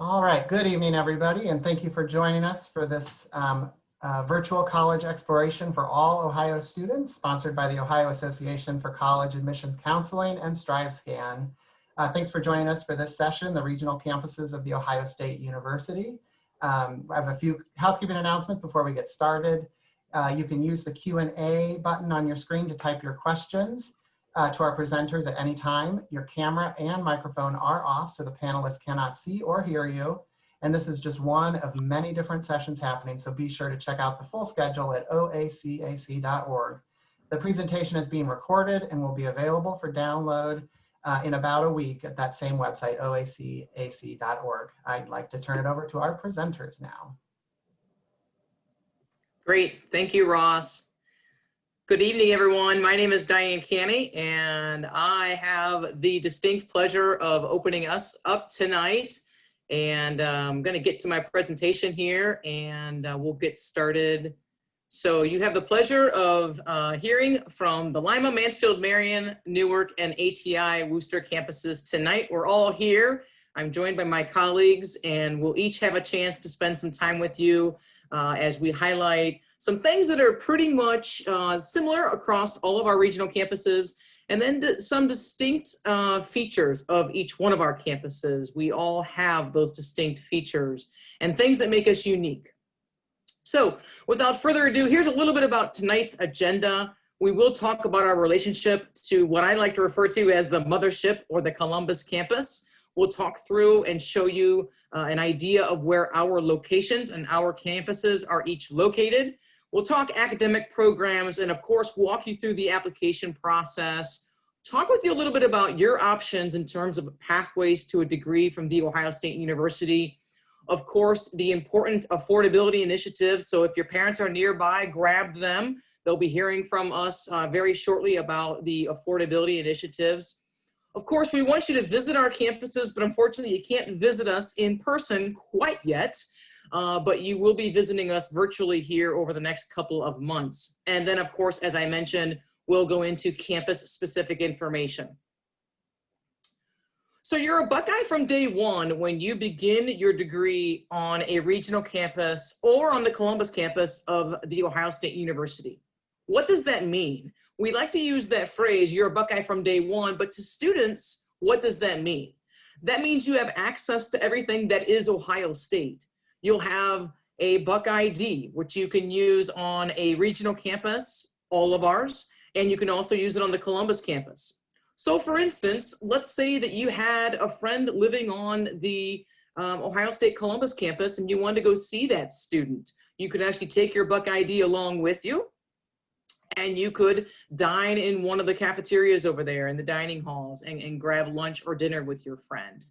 All right, good evening, everybody, and thank you for joining us for this virtual college exploration for all Ohio students, sponsored by the Ohio Association for College Admissions Counseling and StriveScan. Thanks for joining us for this session, the regional campuses of The Ohio State University. I have a few housekeeping announcements before we get started. You can use the Q&A button on your screen to type your questions to our presenters at any time. Your camera and microphone are off, so the panelists cannot see or hear you. And this is just one of many different sessions happening, so be sure to check out the full schedule at OACAC.org. The presentation is being recorded and will be available for download in about a week at that same website, OACAC.org. I'd like to turn it over to our presenters now. Great, thank you, Ross. Good evening, everyone. My name is Diane Canny, and I have the distinct pleasure of opening us up tonight. And I'm going to get to my presentation here, and we'll get started. So you have the pleasure of hearing from the Lima, Mansfield, Marion, Newark, and ATI Wooster campuses tonight. We're all here. I'm joined by my colleagues, and we'll each have a chance to spend some time with you as we highlight some things that are pretty much similar across all of our regional campuses, and then some distinct features of each one of our campuses. We all have those distinct features and things that make us unique. So without further ado, here's a little bit about tonight's agenda. We will talk about our relationship to what I like to refer to as the mothership or the Columbus campus. We'll talk through and show you an idea of where our locations and our campuses are each located. We'll talk academic programs and, of course, walk you through the application process, talk with you a little bit about your options in terms of pathways to a degree from The Ohio State University. Of course, the important affordability initiatives. So if your parents are nearby, grab them. They'll be hearing from us very shortly about the affordability initiatives. Of course, we want you to visit our campuses, but unfortunately, you can't visit us in person quite yet. But you will be visiting us virtually here over the next couple of months. And then, of course, as I mentioned, we'll go into campus-specific information. So you're a Buckeye from day one when you begin your degree on a regional campus or on the Columbus campus of The Ohio State University. What does that mean? We like to use that phrase, you're a Buckeye from day one, but to students, what does that mean? That means you have access to everything that is Ohio State. You'll have a Buckeye ID, which you can use on a regional campus, all of ours, and you can also use it on the Columbus campus. So for instance, let's say that you had a friend living on the Ohio State Columbus campus and you wanted to go see that student. You could actually take your Buckeye ID along with you, and you could dine in one of the cafeterias over there in the dining halls and grab lunch or dinner with your friend.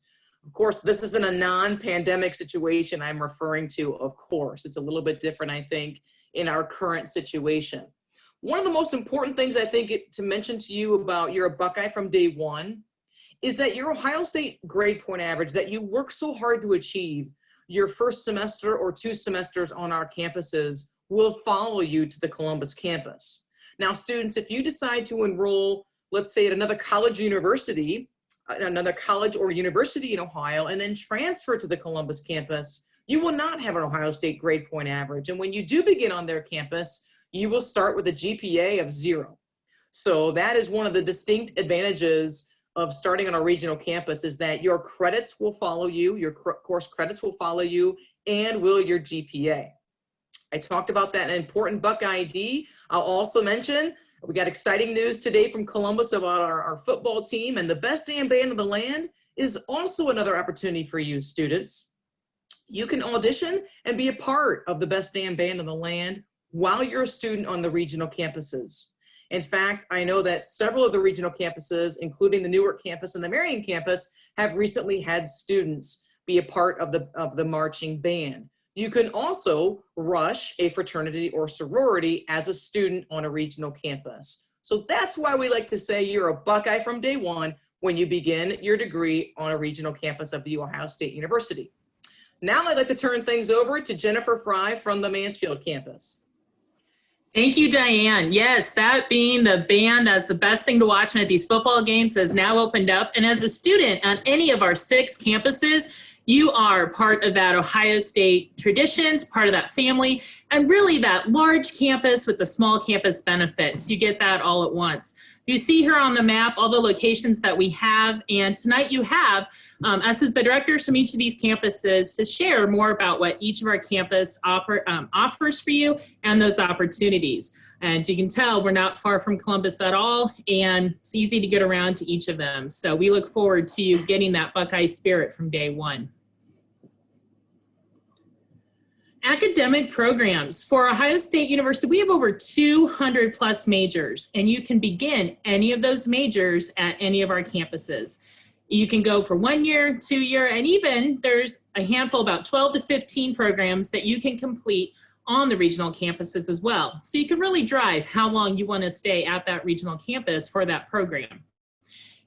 Of course, this isn't a non-pandemic situation I'm referring to, of course. It's a little bit different, I think, in our current situation. One of the most important things I think to mention to you about you're a Buckeye from day one is that your Ohio State grade point average that you work so hard to achieve your first semester or 2 semesters on our campuses will follow you to the Columbus campus. Now, students, if you decide to enroll, let's say at another college or university in Ohio and then transfer to the Columbus campus, you will not have an Ohio State grade point average. And when you do begin on their campus, you will start with a GPA of 0. So that is one of the distinct advantages of starting on a regional campus is that your credits will follow you, your course credits will follow you, and will your GPA. I talked about that important Buckeye ID. I'll also mention we got exciting news today from Columbus about our football team, and the best damn band of the land is also another opportunity for you students. You can audition and be a part of the best damn band of the land while you're a student on the regional campuses. In fact, I know that several of the regional campuses, including the Newark Campus and the Marion Campus, have recently had students be a part of the marching band. You can also rush a fraternity or sorority as a student on a regional campus. So that's why we like to say you're a Buckeye from day one when you begin your degree on a regional campus of The Ohio State University. Now I'd like to turn things over to Jennifer Fry from the Mansfield campus. Thank you, Diane. Yes, that being the band as the best thing to watch at these football games has now opened up. And as a student on any of our 6 campuses, You are part of that Ohio State traditions, part of that family, and really that large campus with the small campus benefits. You get that all at once. You see here on the map all the locations that we have, and tonight you have us as the directors from each of these campuses to share more about what each of our campus offers for you and those opportunities. And you can tell we're not far from Columbus at all, and it's easy to get around to each of them. So we look forward to you getting that Buckeye spirit from day one. Academic programs. For Ohio State University, we have over 200 plus majors, and you can begin any of those majors at any of our campuses. You can go for 1 year, 2 year, and even there's a handful, about 12 to 15 programs that you can complete on the regional campuses as well. So you can really drive how long you want to stay at that regional campus for that program.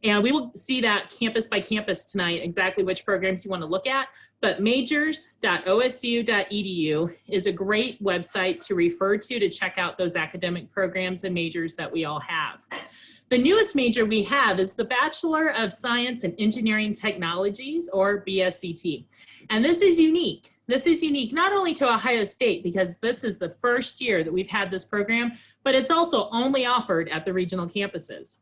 And we will see that campus by campus tonight, exactly which programs you want to look at. But majors.osu.edu is a great website to refer to check out those academic programs and majors that we all have. The newest major we have is the Bachelor of Science in Engineering Technologies, or BSCT. And this is unique. This is unique not only to Ohio State, because this is the first year that we've had this program, but it's also only offered at the regional campuses.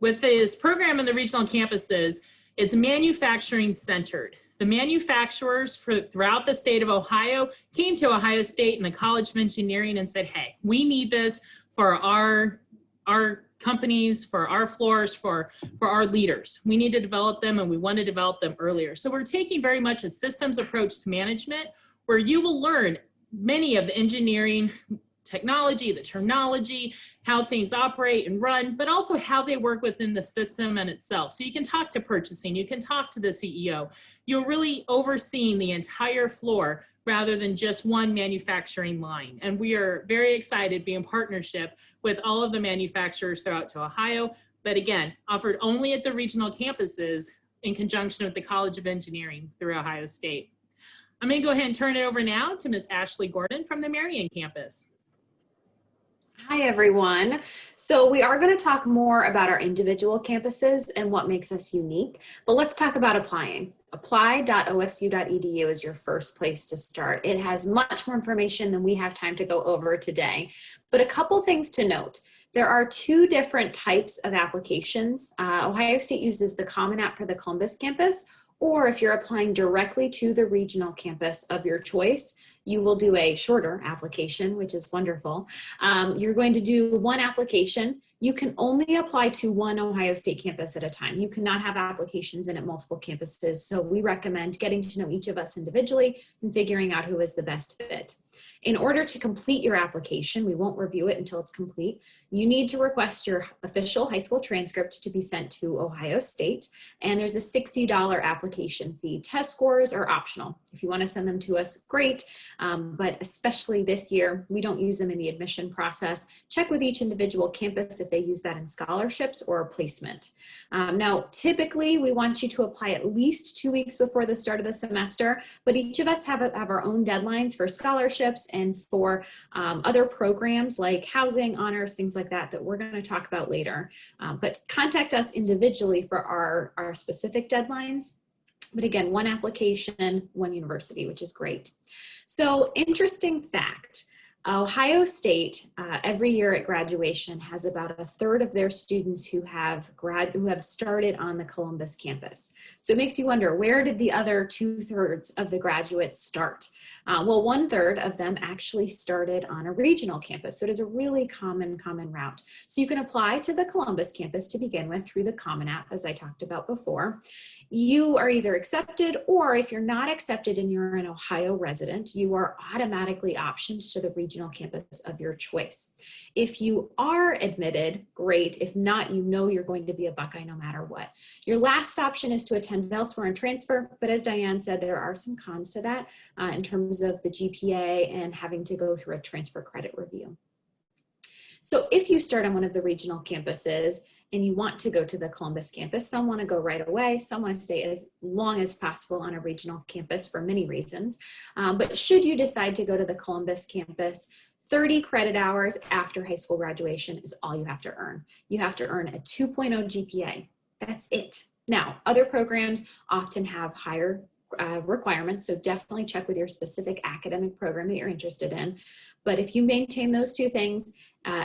With this program in the regional campuses, it's manufacturing centered. The manufacturers throughout the state of Ohio came to Ohio State and the College of Engineering and said, hey, we need this for our companies, for our floors, for our leaders. We need to develop them, and we want to develop them earlier. So we're taking very much a systems approach to management, where you will learn many of the engineering technology, the terminology, how things operate and run, but also how they work within the system and itself. So you can talk to purchasing, you can talk to the CEO. You're really overseeing the entire floor rather than just one manufacturing line. And we are very excited to be in partnership with all of the manufacturers throughout to Ohio, but again, offered only at the regional campuses in conjunction with the College of Engineering through Ohio State. I'm going to go ahead and turn it over now to Ms. Ashley Gordon from the Marion Campus. Hi, everyone. So we are going to talk more about our individual campuses and what makes us unique, but let's talk about applying. Apply.osu.edu is your first place to start. It has much more information than we have time to go over today, but a couple things to note. There are two different types of applications. Ohio State uses the Common App for the Columbus campus, or if you're applying directly to the regional campus of your choice, you will do a shorter application, which is wonderful. You're going to do one application. You can only apply to one Ohio State campus at a time. You cannot have applications in at multiple campuses. So we recommend getting to know each of us individually and figuring out who is the best fit. In order to complete your application, we won't review it until it's complete. You need to request your official high school transcript to be sent to Ohio State. And there's a $60 application fee. Test scores are optional. If you want to send them to us, great. But especially this year, we don't use them in the admission process. Check with each individual campus if they use that in scholarships or a placement. Now, typically, we want you to apply at least 2 weeks before the start of the semester, but each of us have our own deadlines for scholarships and for other programs like housing, honors, things like that we're going to talk about later. But contact us individually for our specific deadlines. But again, one application, one university, which is great. So interesting fact, Ohio State every year at graduation has about a third of their students who have started on the Columbus campus. So it makes you wonder, where did the other 2/3 of the graduates start? Well, 1/3 of them actually started on a regional campus. So it is a really common route. So you can apply to the Columbus campus to begin with through the Common App, as I talked about before. You are either accepted, or if you're not accepted and you're an Ohio resident, you are automatically optioned to the regional campus of your choice. If you are admitted, great. If not, you know you're going to be a Buckeye no matter what. Your last option is to attend elsewhere and transfer, but as Diane said, there are some cons to that in terms of the GPA and having to go through a transfer credit review. So if you start on one of the regional campuses and you want to go to the Columbus campus, some want to go right away, some want to stay as long as possible on a regional campus for many reasons. But should you decide to go to the Columbus campus, 30 credit hours after high school graduation is all you have to earn. You have to earn a 2.0 GPA. That's it. Now, other programs often have higher requirements, so definitely check with your specific academic program that you're interested in. But if you maintain those two things,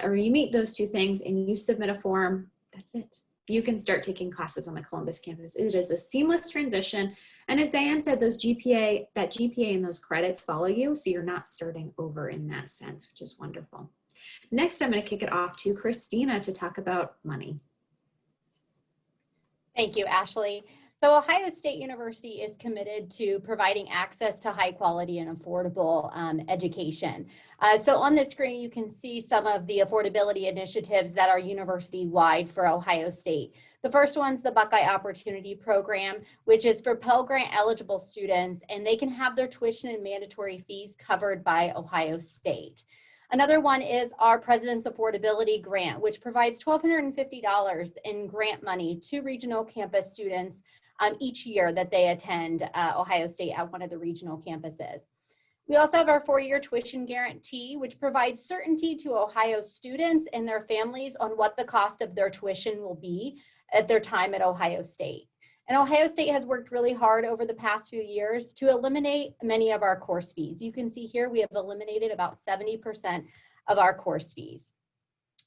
or you meet those two things and you submit a form, that's it. You can start taking classes on the Columbus campus. It is a seamless transition. And as Diane said, that GPA and those credits follow you, so you're not starting over in that sense, which is wonderful. Next, I'm going to kick it off to Christina to talk about money. Thank you, Ashley. So Ohio State University is committed to providing access to high quality and affordable education. So on the screen, you can see some of the affordability initiatives that are university-wide for Ohio State. The first one's the Buckeye Opportunity Program, which is for Pell Grant eligible students, and they can have their tuition and mandatory fees covered by Ohio State. Another one is our President's Affordability Grant, which provides $1,250 in grant money to regional campus students each year that they attend Ohio State at one of the regional campuses. We also have our 4-year tuition guarantee, which provides certainty to Ohio students and their families on what the cost of their tuition will be at their time at Ohio State. And Ohio State has worked really hard over the past few years to eliminate many of our course fees. You can see here we have eliminated about 70% of our course fees.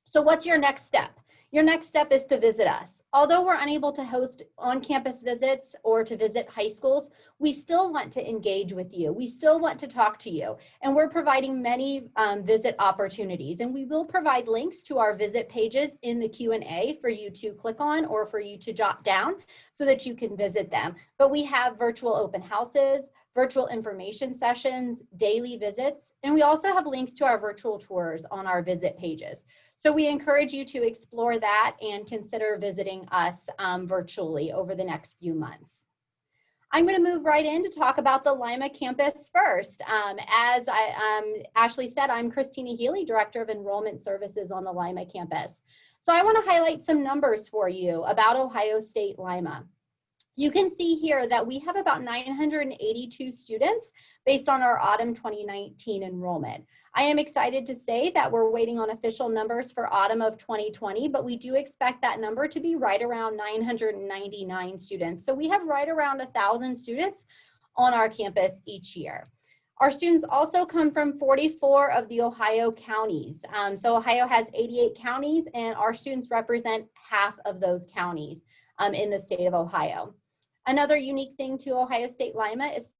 So what's your next step? Your next step is to visit us. Although we're unable to host on-campus visits or to visit high schools, we still want to engage with you. We still want to talk to you. And we're providing many visit opportunities. And we will provide links to our visit pages in the Q&A for you to click on or for you to jot down so that you can visit them. But we have virtual open houses, virtual information sessions, daily visits, and we also have links to our virtual tours on our visit pages. So we encourage you to explore that and consider visiting us virtually over the next few months. I'm going to move right in to talk about the Lima Campus first. As Ashley said, I'm Christina Healy, Director of Enrollment Services on the Lima Campus. So I want to highlight some numbers for you about Ohio State Lima. You can see here that we have about 982 students based on our autumn 2019 enrollment. I am excited to say that we're waiting on official numbers for autumn of 2020, but we do expect that number to be right around 999 students. So we have right around 1,000 students on our campus each year. Our students also come from 44 of the Ohio counties. So Ohio has 88 counties, and our students represent half of those counties in the state of Ohio. Another unique thing to Ohio State Lima is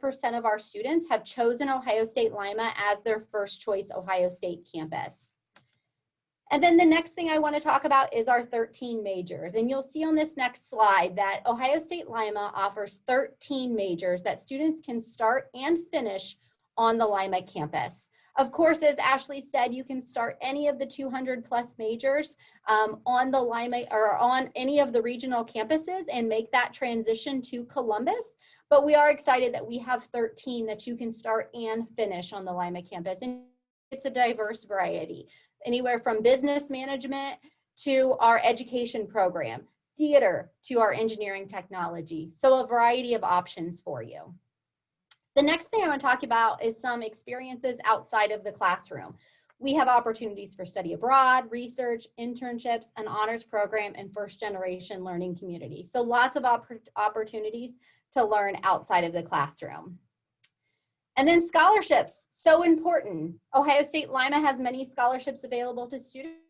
5% of our students have chosen Ohio State Lima as their first choice Ohio State campus. And then the next thing I want to talk about is our 13 majors. And you'll see on this next slide that Ohio State Lima offers 13 majors that students can start and finish on the Lima campus. Of course, as Ashley said, you can start any of the 200 plus majors on the Lima or on any of the regional campuses and make that transition to Columbus. But we are excited that we have 13 that you can start and finish on the Lima campus. And it's a diverse variety, anywhere from business management to our education program, theater to our engineering technology. So a variety of options for you. The next thing I want to talk about is some experiences outside of the classroom. We have opportunities for study abroad, research, internships, an honors program, and first generation learning community. So lots of opportunities to learn outside of the classroom. And then scholarships, so important. Ohio State Lima has many scholarships available to students.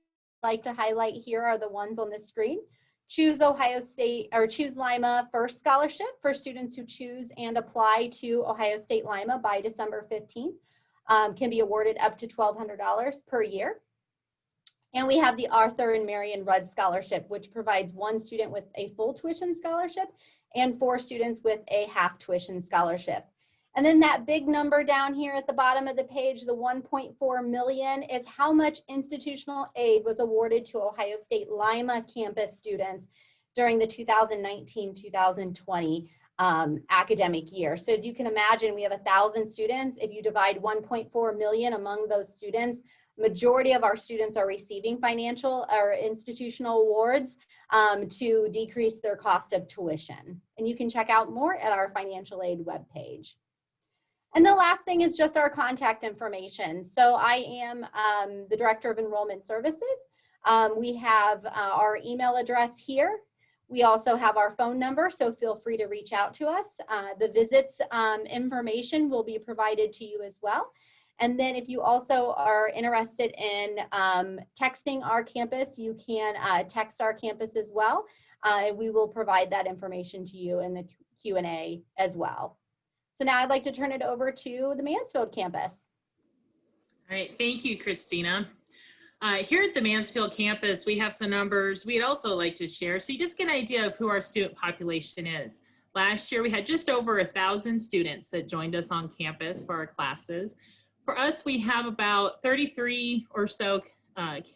I'd like to highlight here are the ones on the screen. Choose Ohio State or Choose Lima First Scholarship for students who choose and apply to Ohio State Lima by December 15th. Can be awarded up to $1,200 per year. And we have the Arthur and Marion Rudd Scholarship, which provides one student with a full tuition scholarship and 4 students with a half tuition scholarship. And then that big number down here at the bottom of the page, the 1.4 million, is how much institutional aid was awarded to Ohio State Lima campus students during the 2019-2020 academic year. So as you can imagine, we have 1,000 students. If you divide 1.4 million among those students, majority of our students are receiving financial or institutional awards to decrease their cost of tuition. And you can check out more at our financial aid webpage. And the last thing is just our contact information. So I am the Director of Enrollment Services. We have our email address here. We also have our phone number, so feel free to reach out to us. The visits information will be provided to you as well. And then if you also are interested in texting our campus, you can text our campus as well. And we will provide that information to you in the Q&A as well. So now I'd like to turn it over to the Mansfield campus. All right, thank you, Christina. Here at the Mansfield campus, we have some numbers we'd also like to share, so you just get an idea of who our student population is. Last year, we had just over 1,000 students that joined us on campus for our classes. For us, we have about 33 or so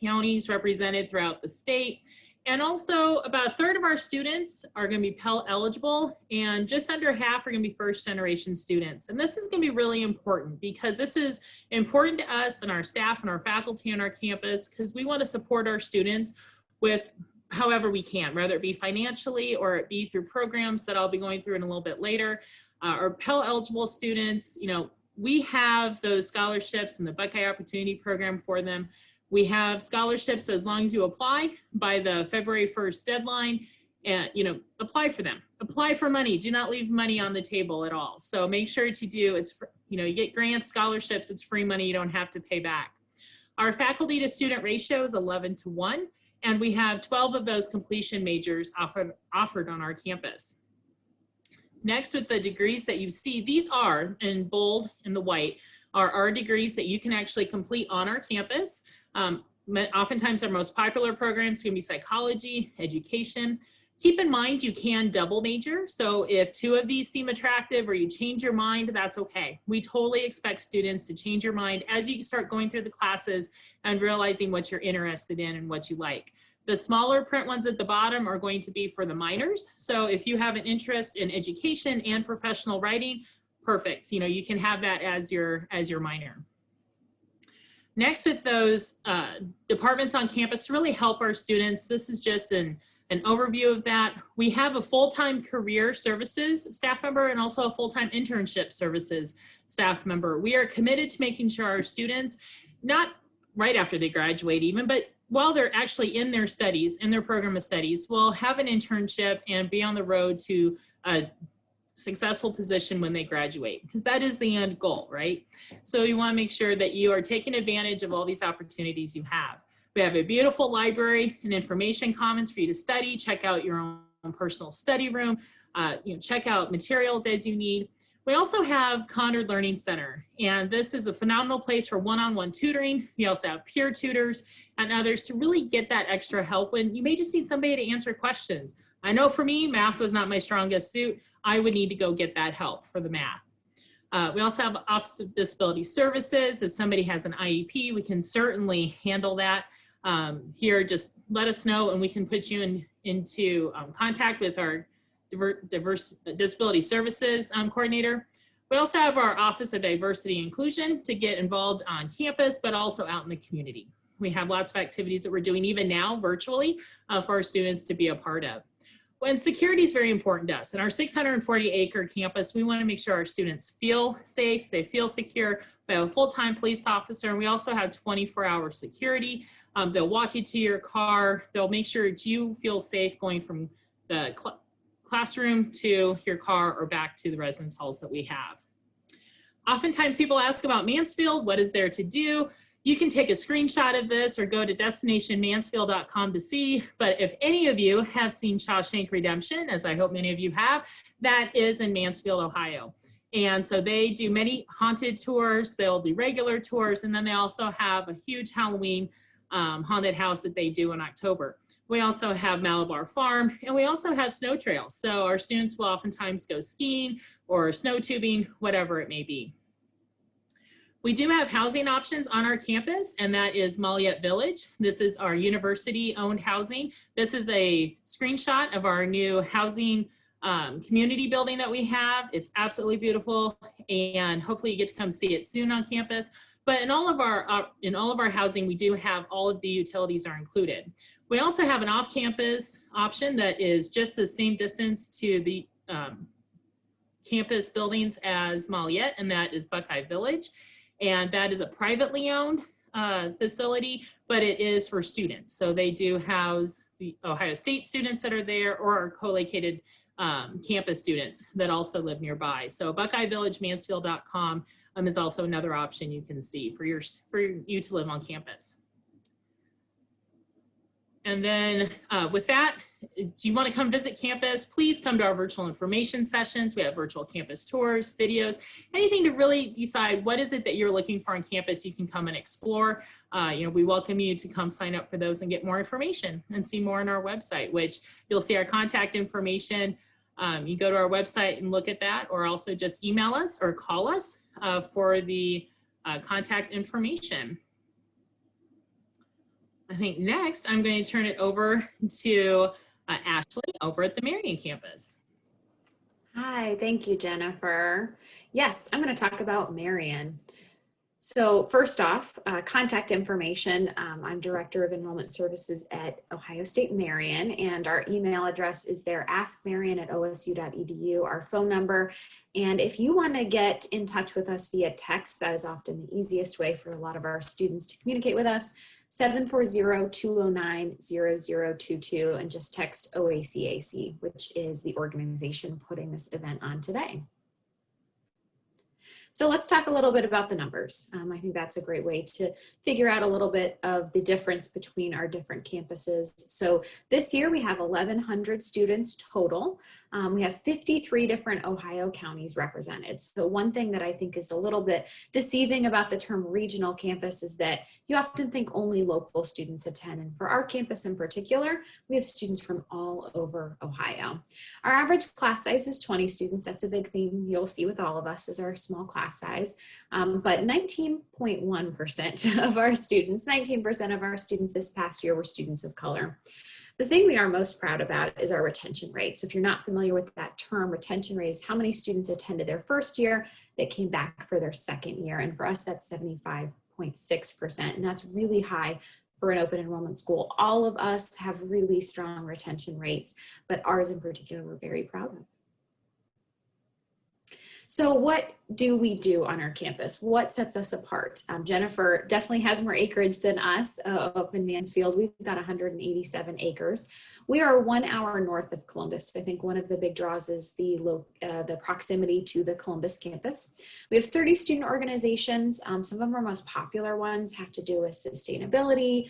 counties represented throughout the state. And also about a third of our students are going to be Pell eligible, and just under half are going to be first generation students. And this is going to be really important because this is important to us and our staff and our faculty on our campus, because we want to support our students with however we can, whether it be financially or it be through programs that I'll be going through in a little bit later. Our Pell eligible students, you know, we have those scholarships and the Buckeye Opportunity Program for them. We have scholarships as long as you apply by the February 1st deadline, and apply for them. Apply for money. Do not leave money on the table at all. So make sure to do, you get grants, scholarships, it's free money, you don't have to pay back. Our faculty to student ratio is 11:1, and we have 12 of those completion majors offered on our campus. Next, with the degrees that you see, these are in bold in the white, are our degrees that you can actually complete on our campus. Oftentimes our most popular programs can be psychology, education. Keep in mind you can double major. So if 2 of these seem attractive or you change your mind, that's okay. We totally expect students to change your mind as you start going through the classes and realizing what you're interested in and what you like. The smaller print ones at the bottom are going to be for the minors. So if you have an interest in education and professional writing, perfect. You can have that as your minor. Next, with those departments on campus to really help our students, this is just an overview of that. We have a full-time career services staff member and also a full-time internship services staff member. We are committed to making sure our students, not right after they graduate even, but while they're actually in their studies, in their program of studies, will have an internship and be on the road to a successful position when they graduate, because that is the end goal, right? So you want to make sure that you are taking advantage of all these opportunities you have. We have a beautiful library and information commons for you to study. Check out your own personal study room. Check out materials as you need. We also have Conard Learning Center, and this is a phenomenal place for one-on-one tutoring. We also have peer tutors and others to really get that extra help when you may just need somebody to answer questions. I know for me, math was not my strongest suit. I would need to go get that help for the math. We also have Office of Disability Services. If somebody has an IEP, we can certainly handle that. Here, just let us know and we can put you into contact with our Disability Services coordinator. We also have our Office of Diversity and Inclusion to get involved on campus, but also out in the community. We have lots of activities that we're doing even now virtually for our students to be a part of. And security is very important to us. In our 640-acre campus, we want to make sure our students feel safe, they feel secure. We have a full-time police officer, and we also have 24-hour security. They'll walk you to your car. They'll make sure that you feel safe going from the classroom to your car or back to the residence halls that we have. Oftentimes people ask about Mansfield, what is there to do? You can take a screenshot of this or go to destinationmansfield.com to see, but if any of you have seen Shawshank Redemption, as I hope many of you have, that is in Mansfield, Ohio. And so they do many haunted tours, they'll do regular tours, and then they also have a huge Halloween haunted house that they do in October. We also have Malabar Farm, and we also have snow trails. So our students will oftentimes go skiing or snow tubing, whatever it may be. We do have housing options on our campus, and that is Molliet Village. This is our university-owned housing. This is a screenshot of our new housing community building that we have. It's absolutely beautiful, and hopefully you get to come see it soon on campus. But in all of our housing, we do have all of the utilities are included. We also have an off-campus option that is just the same distance to the campus buildings as Molliet, and that is Buckeye Village. And that is a privately owned facility, but it is for students. So they do house the Ohio State students that are there, or our co-located campus students that also live nearby. So BuckeyeVillageMansfield.com is also another option you can see for you to live on campus. And then with that, do you want to come visit campus? Please come to our virtual information sessions. We have virtual campus tours, videos, anything to really decide what is it that you're looking for on campus. You can come and explore. We welcome you to come sign up for those and get more information and see more on our website, which you'll see our contact information. You go to our website and look at that, or also just email us or call us for the contact information. I think next I'm going to turn it over to Ashley over at the Marion Campus. Hi, thank you, Jennifer. Yes, I'm going to talk about Marion. So first off, contact information. I'm Director of Enrollment Services at Ohio State Marion, and our email address is there, askmarion@osu.edu, our phone number. And if you want to get in touch with us via text, that is often the easiest way for a lot of our students to communicate with us, 740-209-0022, and just text OACAC, which is the organization putting this event on today. So let's talk a little bit about the numbers. I think that's a great way to figure out a little bit of the difference between our different campuses. So this year we have 1,100 students total. We have 53 different Ohio counties represented. So one thing that I think is a little bit deceiving about the term regional campus is that you often think only local students attend. And for our campus in particular, we have students from all over Ohio. Our average class size is 20 students. That's a big thing you'll see with all of us is our small class size. But 19.1% of our students, 19% of our students this past year were students of color. The thing we are most proud about is our retention rate. So if you're not familiar with that term, retention rate is how many students attended their first year that came back for their second year. And for us, that's 75.6%. And that's really high for an open enrollment school. All of us have really strong retention rates, but ours in particular, we're very proud of. So what do we do on our campus? What sets us apart? Jennifer definitely has more acreage than us up in Mansfield. We've got 187 acres. We are 1 hour north of Columbus. I think one of the big draws is the proximity to the Columbus campus. We have 30 student organizations. Some of our most popular ones have to do with sustainability,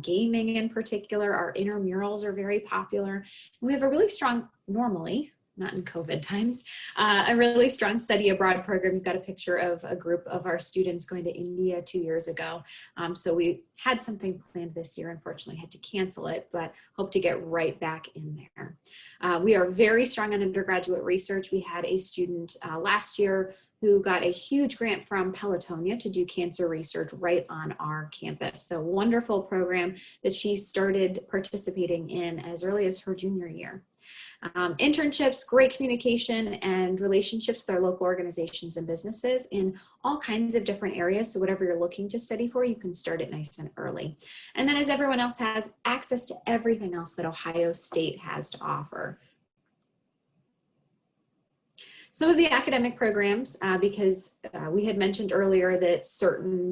gaming in particular. Our intramurals are very popular. And we have a really strong, normally, not in COVID times, a really strong study abroad program. We've got a picture of a group of our students going to India 2 years ago. So we had something planned this year, unfortunately had to cancel it, but hope to get right back in there. We are very strong on undergraduate research. We had a student last year who got a huge grant from Pelotonia to do cancer research right on our campus. So wonderful program that she started participating in as early as her junior year. Internships, great communication and relationships with our local organizations and businesses in all kinds of different areas. So whatever you're looking to study for, you can start it nice and early. And then as everyone else has, access to everything else that Ohio State has to offer. Some of the academic programs, because we had mentioned earlier that certain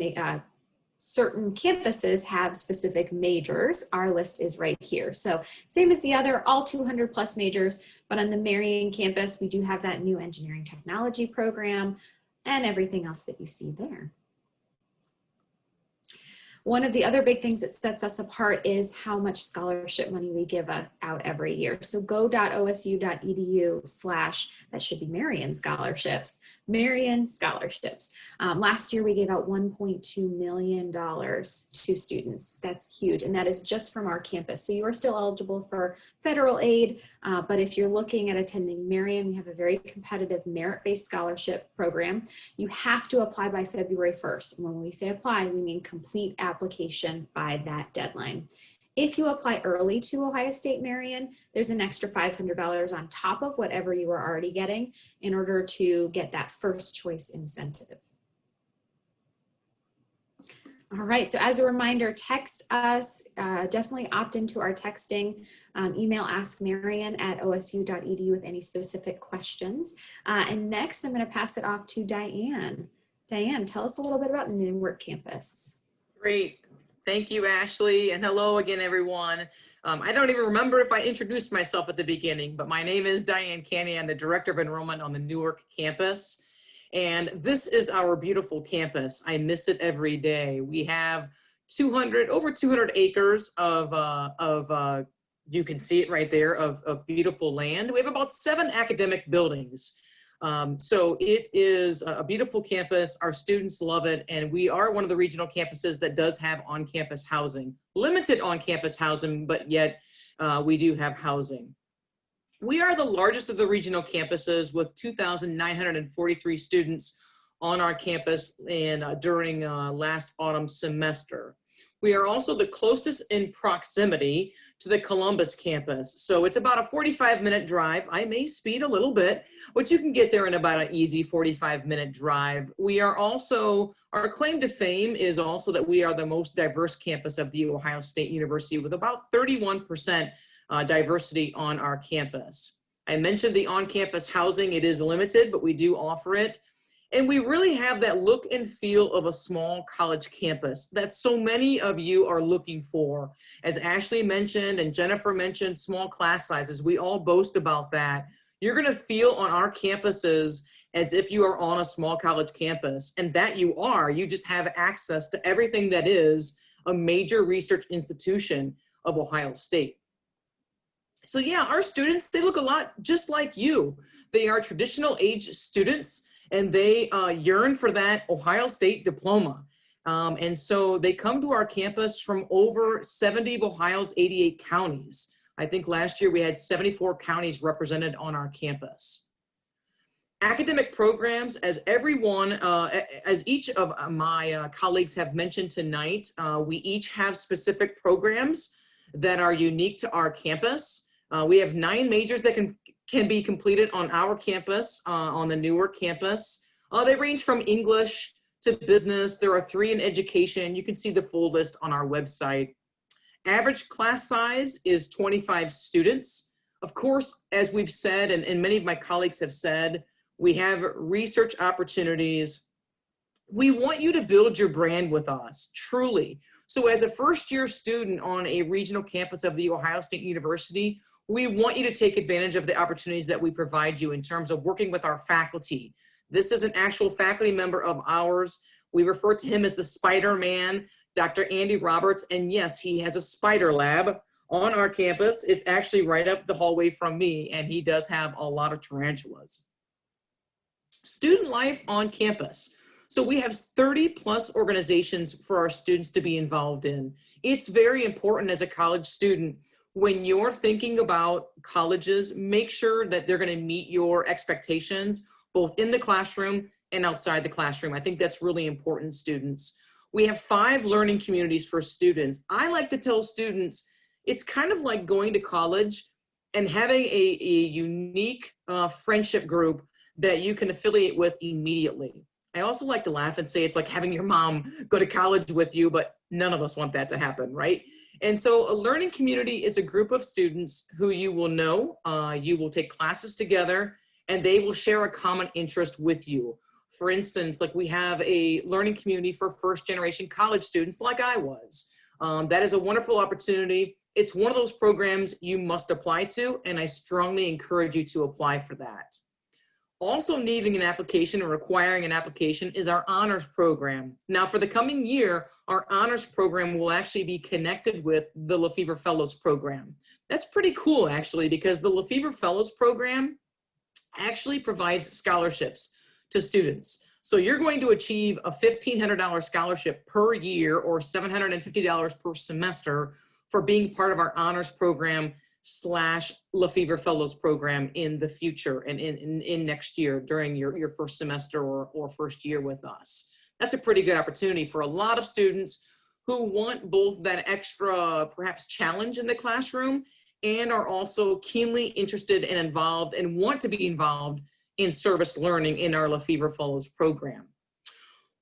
campuses have specific majors. Our list is right here. So same as the other, all 200 plus majors, but on the Marion campus, we do have that new engineering technology program and everything else that you see there. One of the other big things that sets us apart is how much scholarship money we give out every year. So go.osu.edu/ that should be Marion scholarships. Marion scholarships. Last year we gave out $1.2 million to students. That's huge, and that is just from our campus. So you are still eligible for federal aid, but if you're looking at attending Marion, we have a very competitive merit-based scholarship program. You have to apply by February 1st. And when we say apply, we mean complete application by that deadline. If you apply early to Ohio State Marion, there's an extra $500 on top of whatever you are already getting in order to get that first choice incentive. All right, so as a reminder, text us, definitely opt into our texting, email askmarion@osu.edu with any specific questions. And next, I'm gonna pass it off to Diane. Diane, tell us a little bit about Newark Campus. Great. Thank you, Ashley. And hello again, everyone. I don't even remember if I introduced myself at the beginning, but my name is Diane Canny. I'm the Director of Enrollment on the Newark Campus. And this is our beautiful campus. I miss it every day. We have over 200 acres of you can see it right there, of beautiful land. We have about 7 academic buildings. So it is a beautiful campus. Our students love it. And we are one of the regional campuses that does have on-campus housing, limited on-campus housing, but yet we do have housing. We are the largest of the regional campuses with 2,943 students on our campus during last autumn semester. We are also the closest in proximity to the Columbus campus. So it's about a 45-minute drive. I may speed a little bit, but you can get there in about an easy 45-minute drive. We are also, our claim to fame is also that we are the most diverse campus of the Ohio State University with about 31% diversity on our campus. I mentioned the on-campus housing. It is limited, but we do offer it. And we really have that look and feel of a small college campus that so many of you are looking for. As Ashley mentioned and Jennifer mentioned, small class sizes. We all boast about that. You're going to feel on our campuses as if you are on a small college campus, and that you are. You just have access to everything that is a major research institution of Ohio State. So yeah, our students, they look a lot just like you. They are traditional age students, and they yearn for that Ohio State diploma. And so they come to our campus from over 70 of Ohio's 88 counties. I think last year we had 74 counties represented on our campus. Academic programs, as each of my colleagues have mentioned tonight, we each have specific programs that are unique to our campus. We have 9 majors that can be completed on our campus, on the Newark campus. They range from English to business. There are 3 in education. You can see the full list on our website. Average class size is 25 students. Of course, as we've said, and many of my colleagues have said, we have research opportunities. We want you to build your brand with us, truly. So as a first-year student on a regional campus of the Ohio State University, we want you to take advantage of the opportunities that we provide you in terms of working with our faculty. This is an actual faculty member of ours. We refer to him as the Spider-Man, Dr. Andy Roberts, and yes, he has a spider lab on our campus. It's actually right up the hallway from me, and he does have a lot of tarantulas. Student life on campus. So we have 30+ organizations for our students to be involved in. It's very important as a college student, when you're thinking about colleges, make sure that they're going to meet your expectations, both in the classroom and outside the classroom. I think that's really important, students. We have 5 learning communities for students. I like to tell students, it's kind of like going to college and having a unique friendship group that you can affiliate with immediately. I also like to laugh and say it's like having your mom go to college with you, but none of us want that to happen, right? And so a learning community is a group of students who you will know, you will take classes together, and they will share a common interest with you. For instance, like we have a learning community for first-generation college students like I was. That is a wonderful opportunity. It's one of those programs you must apply to, and I strongly encourage you to apply for that. Also needing an application or requiring an application is our honors program. Now for the coming year, our honors program will actually be connected with the Lefevre Fellows program. That's pretty cool actually, because the Lefevre Fellows program actually provides scholarships to students. So you're going to achieve a $1,500 scholarship per year or $750 per semester for being part of our honors program / Lefevre Fellows program in the future and in next year during your first semester or first year with us. That's a pretty good opportunity for a lot of students who want both that extra perhaps challenge in the classroom and are also keenly interested and involved and want to be involved in service learning in our Lefevre Fellows program.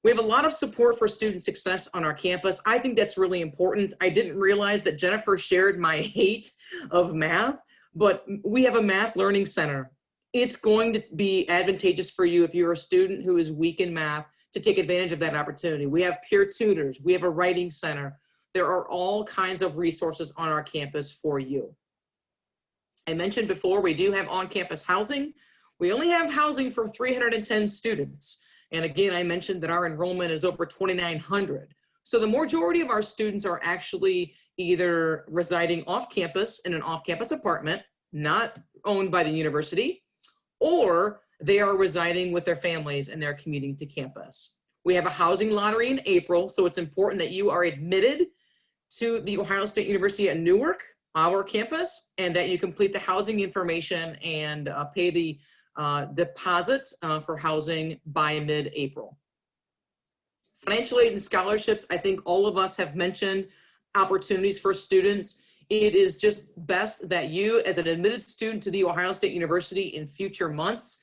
We have a lot of support for student success on our campus. I think that's really important. I didn't realize that Jennifer shared my hate of math, but we have a math learning center. It's going to be advantageous for you if you're a student who is weak in math to take advantage of that opportunity. We have peer tutors, we have a writing center. There are all kinds of resources on our campus for you. I mentioned before, we do have on-campus housing. We only have housing for 310 students. And again, I mentioned that our enrollment is over 2,900. So the majority of our students are actually either residing off campus in an off-campus apartment, not owned by the university, or they are residing with their families and they're commuting to campus. We have a housing lottery in April, so it's important that you are admitted to the Ohio State University at Newark, our campus, and that you complete the housing information and pay the deposit for housing by mid-April. Financial aid and scholarships, I think all of us have mentioned opportunities for students. It is just best that you, as an admitted student to the Ohio State University in future months,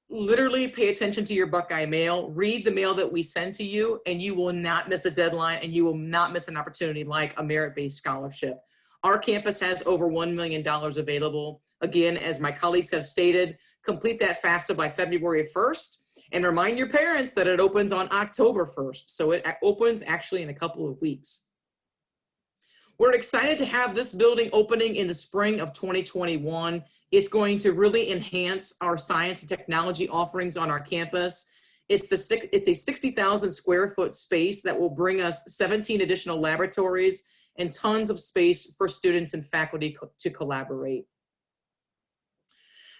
literally pay attention to your Buckeye mail, read the mail that we send to you, and you will not miss a deadline and you will not miss an opportunity like a merit-based scholarship. Our campus has over $1 million available. Again, as my colleagues have stated, complete that FAFSA by February 1st and remind your parents that it opens on October 1st. So it opens actually in a couple of weeks. We're excited to have this building opening in the spring of 2021. It's going to really enhance our science and technology offerings on our campus. It's a 60,000 square foot space that will bring us 17 additional laboratories and tons of space for students and faculty to collaborate.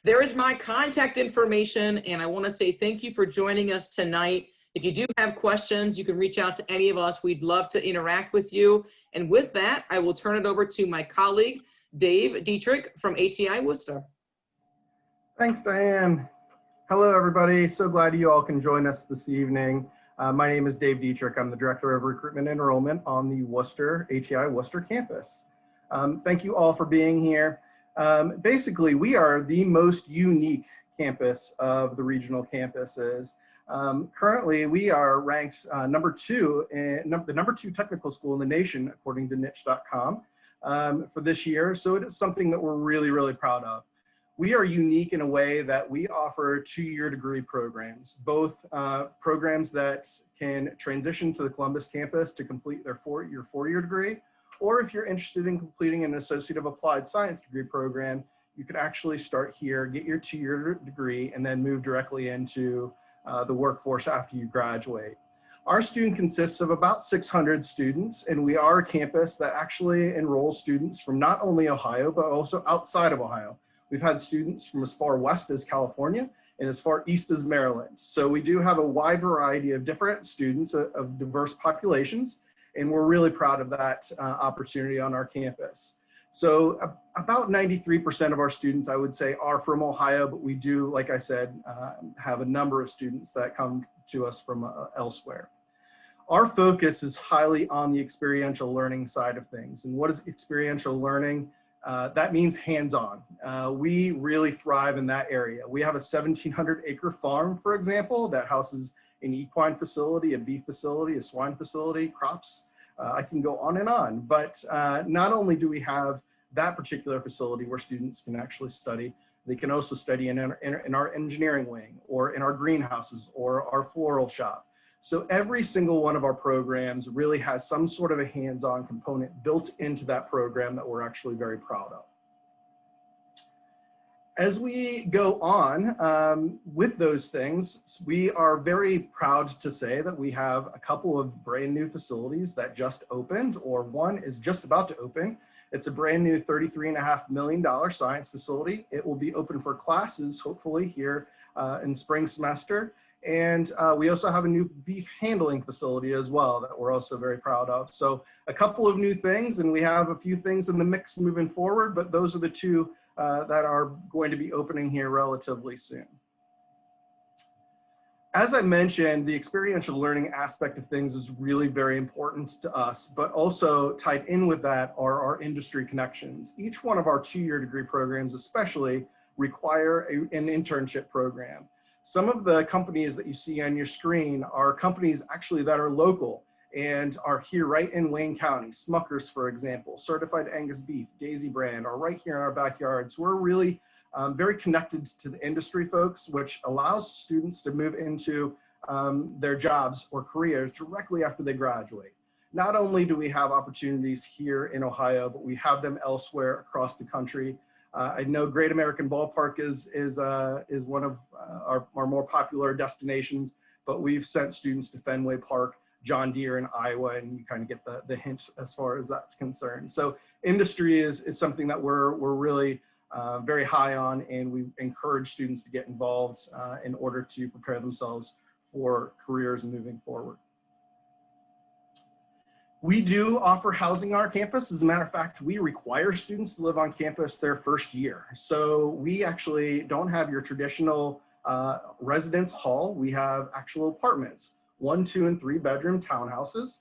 There is my contact information, and I want to say thank you for joining us tonight. If you do have questions, you can reach out to any of us. We'd love to interact with you. And with that, I will turn it over to my colleague, Dave Dietrich from ATI Wooster. Thanks, Diane. Hello, everybody. So glad you all can join us this evening. My name is Dave Dietrich. I'm the Director of Recruitment and Enrollment on the Wooster, ATI Wooster campus. Thank you all for being here. Basically, we are the most unique campus of the regional campuses. Currently, we are ranked the number two technical school in the nation, according to niche.com, for this year. So it is something that we're really, really proud of. We are unique in a way that we offer two-year degree programs, both programs that can transition to the Columbus campus to complete your four-year degree, or if you're interested in completing an Associate of Applied Science degree program, you could actually start here, get your two-year degree, and then move directly into the workforce after you graduate. Our student consists of about 600 students, and we are a campus that actually enrolls students from not only Ohio, but also outside of Ohio. We've had students from as far west as California and as far east as Maryland. So we do have a wide variety of different students of diverse populations, and we're really proud of that opportunity on our campus. So about 93% of our students, I would say, are from Ohio, but we do, like I said, have a number of students that come to us from elsewhere. Our focus is highly on the experiential learning side of things. And what is experiential learning? That means hands-on. We really thrive in that area. We have a 1,700-acre farm, for example, that houses an equine facility, a beef facility, a swine facility, crops. I can go on and on, but not only do we have that particular facility where students can actually study, they can also study in our engineering wing, or in our greenhouses, or our floral shop. So every single one of our programs really has some sort of a hands-on component built into that program that we're actually very proud of. As we go on with those things, we are very proud to say that we have a couple of brand new facilities that just opened, or one is just about to open. It's a brand new $33.5 million science facility. It will be open for classes, hopefully here in spring semester. And we also have a new beef handling facility as well that we're also very proud of. So a couple of new things, and we have a few things in the mix moving forward, but those are the two that are going to be opening here relatively soon. As I mentioned, the experiential learning aspect of things is really very important to us, but also tied in with that are our industry connections. Each one of our two-year degree programs especially require an internship program. Some of the companies that you see on your screen are companies actually that are local and are here right in Wayne County. Smucker's, for example, Certified Angus Beef, Daisy Brand are right here in our backyard. So we're really very connected to the industry folks, which allows students to move into their jobs or careers directly after they graduate. Not only do we have opportunities here in Ohio, but we have them elsewhere across the country. I know Great American Ballpark is one of our more popular destinations, but we've sent students to Fenway Park, John Deere in Iowa, and you kind of get the hint as far as that's concerned. So industry is something that we're really very high on, and we encourage students to get involved in order to prepare themselves for careers moving forward. We do offer housing on our campus. As a matter of fact, we require students to live on campus their first year. So we actually don't have your traditional residence hall. We have actual apartments, 1, 2, and 3 bedroom townhouses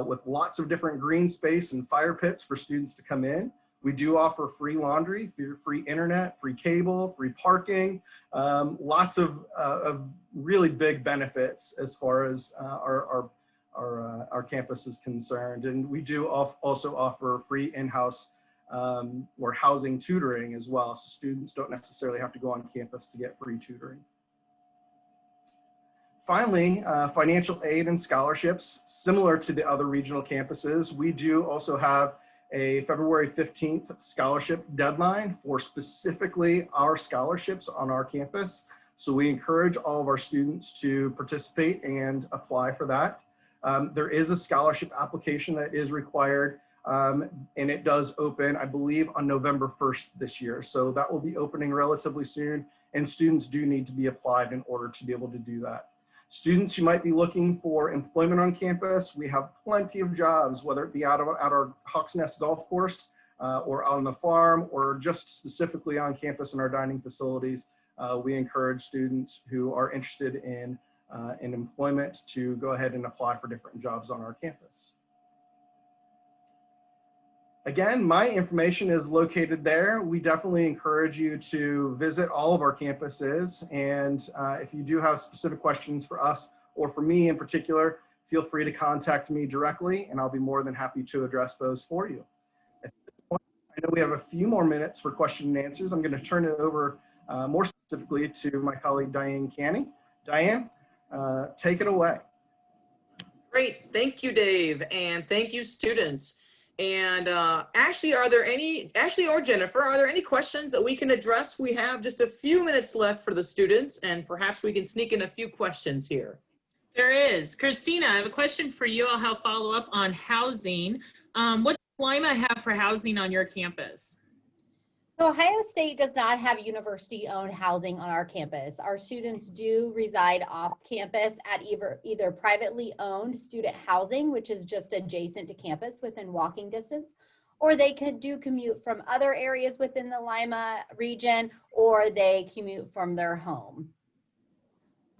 with lots of different green space and fire pits for students to come in. We do offer free laundry, free internet, free cable, free parking, lots of really big benefits as far as our campus is concerned. And we do also offer free in-house or housing tutoring as well. So students don't necessarily have to go on campus to get free tutoring. Finally, financial aid and scholarships, similar to the other regional campuses. We do also have a February 15th scholarship deadline for specifically our scholarships on our campus. So we encourage all of our students to participate and apply for that. There is a scholarship application that is required, and it does open, I believe, on November 1st this year. So that will be opening relatively soon, and students do need to be applied in order to be able to do that. Students who might be looking for employment on campus, we have plenty of jobs, whether it be at our Hawks Nest golf course or on the farm, or just specifically on campus in our dining facilities. We encourage students who are interested in employment to go ahead and apply for different jobs on our campus. Again, my information is located there. We definitely encourage you to visit all of our campuses. And if you do have specific questions for us or for me in particular, feel free to contact me directly, and I'll be more than happy to address those for you. At this point, I know we have a few more minutes for question and answers. I'm going to turn it over more specifically to my colleague, Diane Canny. Diane, take it away. Great, thank you, Dave, and thank you, students. And Ashley, Ashley or Jennifer, are there any questions that we can address? We have just a few minutes left for the students, and perhaps we can sneak in a few questions here. There is. Christina, I have a question for you. I'll have follow up on housing. What does Lima have for housing on your campus? So Ohio State does not have university-owned housing on our campus. Our students do reside off campus at either privately owned student housing, which is just adjacent to campus within walking distance, or they could commute from other areas within the Lima region, or they commute from their home.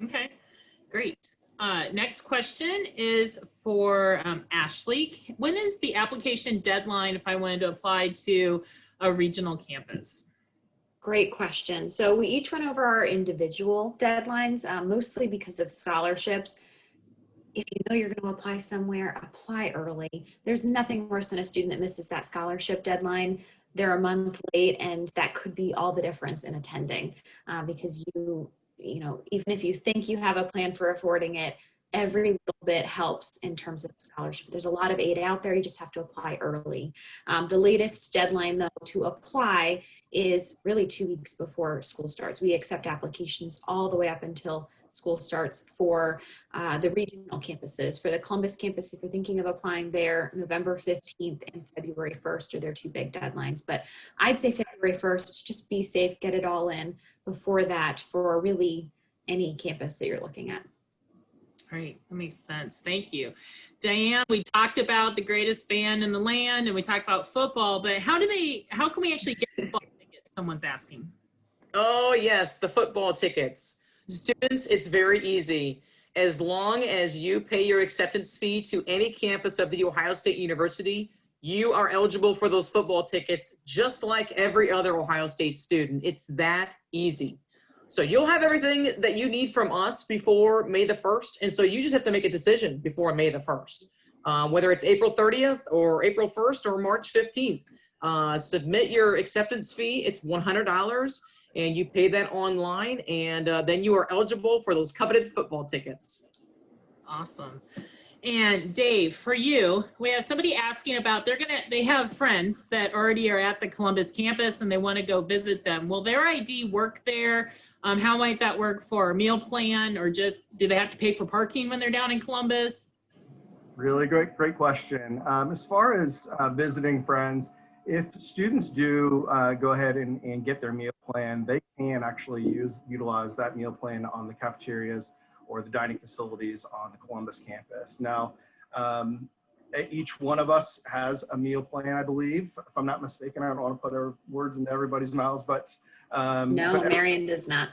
Okay, great. Next question is for Ashley. When is the application deadline if I wanted to apply to a regional campus? Great question. So we each went over our individual deadlines, mostly because of scholarships. If you know you're going to apply somewhere, apply early. There's nothing worse than a student that misses that scholarship deadline. They're a month late, and that could be all the difference in attending because you know, even if you think you have a plan for affording it, every little bit helps in terms of scholarship. There's a lot of aid out there. You just have to apply early. The latest deadline, though, to apply is really 2 weeks before school starts. We accept applications all the way up until school starts for the regional campuses. For the Columbus campus, if you're thinking of applying there, November 15th and February 1st are their 2 big deadlines. But I'd say February 1st, just be safe, get it all in before that for really any campus that you're looking at. Great, that makes sense. Thank you. Diane, we talked about the greatest band in the land and we talked about football, but how can we actually get football tickets? Someone's asking. Oh yes, the football tickets. Students, it's very easy. As long as you pay your acceptance fee to any campus of The Ohio State University, you are eligible for those football tickets just like every other Ohio State student. It's that easy. So you'll have everything that you need from us before May the 1st. And so you just have to make a decision before May the 1st, whether it's April 30th or April 1st or March 15th. Submit your acceptance fee. It's $100. and you pay that online, and then you are eligible for those coveted football tickets. Awesome. And Dave, for you, we have somebody asking about, they have friends that already are at the Columbus campus and they want to go visit them. Will their ID work there? How might that work for a meal plan, or just do they have to pay for parking when they're down in Columbus? Really great question. As far as visiting friends, if students do go ahead and get their meal plan, they can actually utilize that meal plan on the cafeterias or the dining facilities on the Columbus campus. Now, each one of us has a meal plan, I believe, if I'm not mistaken. I don't want to put our words into everybody's mouths, but No, Marion does not.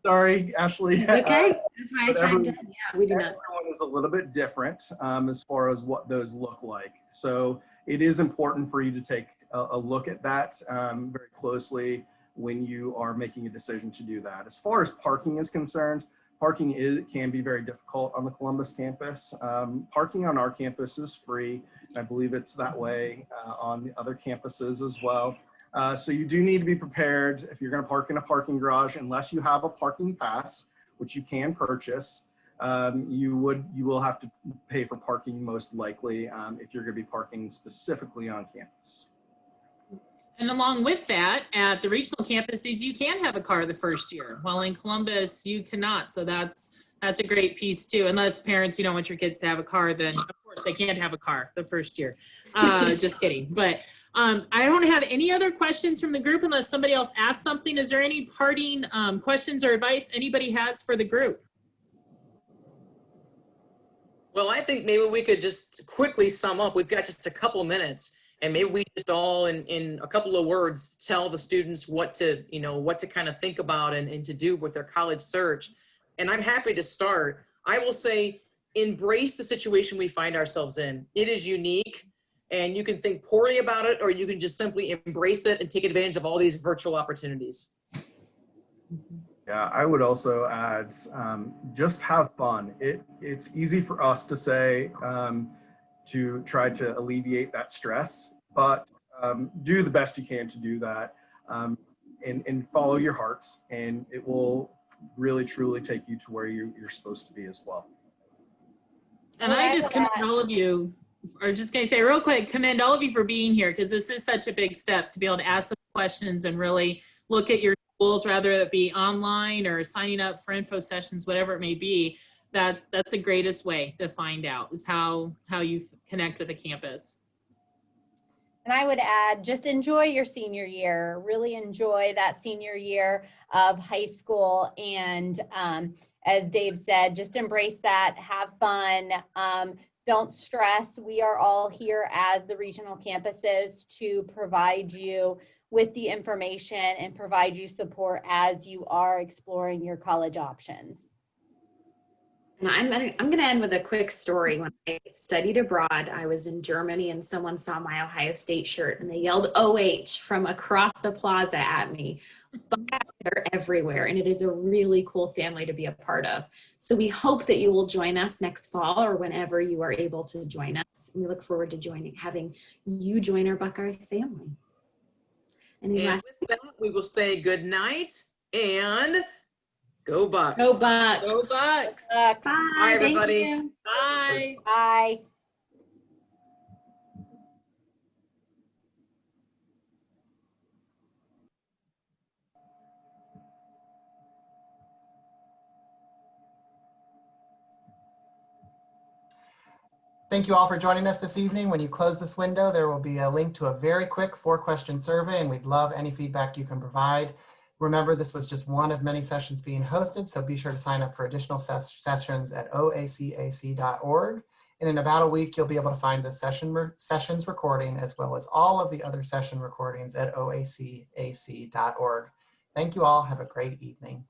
sorry, Ashley. It's okay. That's why I chimed in. Yeah, we do not. Everyone is a little bit different as far as what those look like. So it is important for you to take a look at that very closely when you are making a decision to do that. As far as parking is concerned, parking can be very difficult on the Columbus campus. Parking on our campus is free. I believe it's that way on the other campuses as well. So you do need to be prepared if you're going to park in a parking garage, unless you have a parking pass, which you can purchase. You will have to pay for parking most likely if you're going to be parking specifically on campus. And along with that, at the regional campuses, you can have a car the first year. While in Columbus, you cannot. So that's a great piece too. Unless parents, you don't want your kids to have a car, then of course they can't have a car the first year. Just kidding. But I don't have any other questions from the group unless somebody else asks something. Is there any parting questions or advice anybody has for the group? Well, I think maybe we could just quickly sum up. We've got just a couple minutes, and maybe we just all in a couple of words tell the students what to kind of think about and to do with their college search. And I'm happy to start. I will say, embrace the situation we find ourselves in. It is unique, and you can think poorly about it, or you can just simply embrace it and take advantage of all these virtual opportunities. Yeah, I would also add, just have fun. It's easy for us to say, to try to alleviate that stress, but do the best you can to do that, and follow your hearts, and it will really truly take you to where you're supposed to be as well. And I just commend all of you, or just going to say real quick, commend all of you for being here, because this is such a big step to be able to ask some questions and really look at your tools, rather it be online or signing up for info sessions, whatever it may be. That's the greatest way to find out, is how you connect with the campus. And I would add, just enjoy your senior year, really enjoy that senior year of high school. And as Dave said, just embrace that, have fun, don't stress. We are all here as the regional campuses to provide you with the information and provide you support as you are exploring your college options. And I'm going to end with a quick story. When I studied abroad, I was in Germany and someone saw my Ohio State shirt and they yelled OH from across the plaza at me. Buckeyes are everywhere, and it is a really cool family to be a part of. So we hope that you will join us next fall or whenever you are able to join us. And we look forward to having you join our Buckeyes family. And with that, we will say good night and go Bucks. Go Bucks. Go Bucks. Bye. Bye, everybody. Thank you. Bye. Bye. Thank you all for joining us this evening. When you close this window, there will be a link to a very quick 4-question survey, and we'd love any feedback you can provide. Remember, this was just one of many sessions being hosted, so be sure to sign up for additional sessions at OACAC.org. And in about a week, you'll be able to find the sessions recording, as well as all of the other session recordings at OACAC.org. Thank you all. Have a great evening.